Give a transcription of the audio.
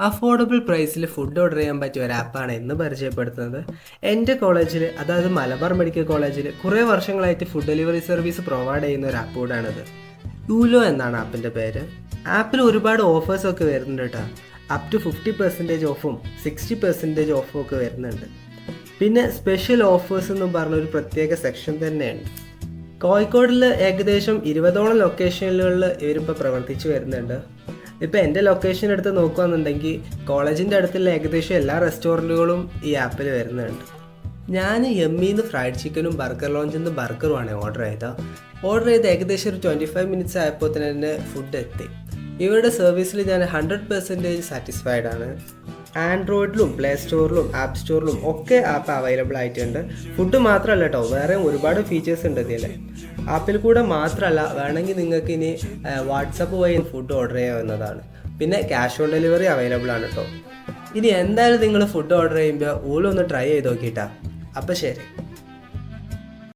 Affordable പ്രൈസിൽ food order ചെയ്യാൻ പറ്റിയ ഒരു ആപ്പാണ് ഇന്ന് പരിചയപ്പെടുത്തുന്നത്. എൻ്റെ കോളേജിൽ, അതായത് മലബാർ മെഡിക്കൽ കോളേജിൽ കുറേ വർഷങ്ങളായിട്ട് ഫുഡ് ഡെലിവറി സർവീസ് പ്രൊവൈഡ് ചെയ്യുന്ന ഒരു ആപ്പ് കൂടാണിത്. യൂലോ എന്നാണ് ആപ്പിൻ്റെ പേര്. ആപ്പിൽ ഒരുപാട് ഓഫേഴ്സൊക്കെ വരുന്നുണ്ട് കേട്ടോ. അപ് ടു 50% ഓഫും 60% ഓഫും ഒക്കെ വരുന്നുണ്ട്. പിന്നെ സ്പെഷ്യൽ ഓഫേഴ്സ് എന്നും പറഞ്ഞൊരു പ്രത്യേക സെക്ഷൻ തന്നെയുണ്ട്. കോഴിക്കോടിൽ ഏകദേശം 20ഓളം ലൊക്കേഷനുകളിൽ ഇവരിപ്പോൾ പ്രവർത്തിച്ചു വരുന്നുണ്ട്. ഇപ്പോൾ എൻ്റെ ലൊക്കേഷൻ എടുത്ത് നോക്കുകയാണെന്നുണ്ടെങ്കിൽ കോളേജിൻ്റെ അടുത്തുള്ള ഏകദേശം എല്ലാ റെസ്റ്റോറൻറ്റുകളും ഈ ആപ്പിൽ വരുന്നുണ്ട്. ഞാൻ എമ്മിന്ന് ഫ്രൈഡ് ചിക്കനും ബർഗർ ലോഞ്ചിൽ നിന്ന് ബർഗറുമാണ് ഓർഡർ ചെയ്ത് ഏകദേശം ഒരു 25 മിനിറ്റ്സ് ആയപ്പോൾ തന്നെ ഫുഡ് എത്തി. ഇവരുടെ സർവീസിൽ ഞാൻ 100% സാറ്റിസ്ഫൈഡ് ആണ്. ആൻഡ്രോയിഡിലും പ്ലേ സ്റ്റോറിലും ആപ്പ് സ്റ്റോറിലും ഒക്കെ ആപ്പ് അവൈലബിൾ ആയിട്ടുണ്ട്. ഫുഡ് മാത്രമല്ല കേട്ടോ, വേറെ ഒരുപാട് ഫീച്ചേഴ്സ് ഉണ്ട് ഇതിൽ. ആപ്പിൽ കൂടെ മാത്രമല്ല, വേണമെങ്കിൽ നിങ്ങൾക്ക് ഇനി വാട്സപ്പ് വഴി ഫുഡ് ഓർഡർ ചെയ്യാവുന്നതാണ്. പിന്നെ ക്യാഷ് ഓൺ ഡെലിവറി അവൈലബിൾ ആണ് കേട്ടോ. ഇനി എന്തായാലും നിങ്ങൾ ഫുഡ് ഓർഡർ ചെയ്യുമ്പോൾ ഓലൊന്ന് ട്രൈ ചെയ്ത് നോക്കിയിട്ടാ. അപ്പോൾ ശരി.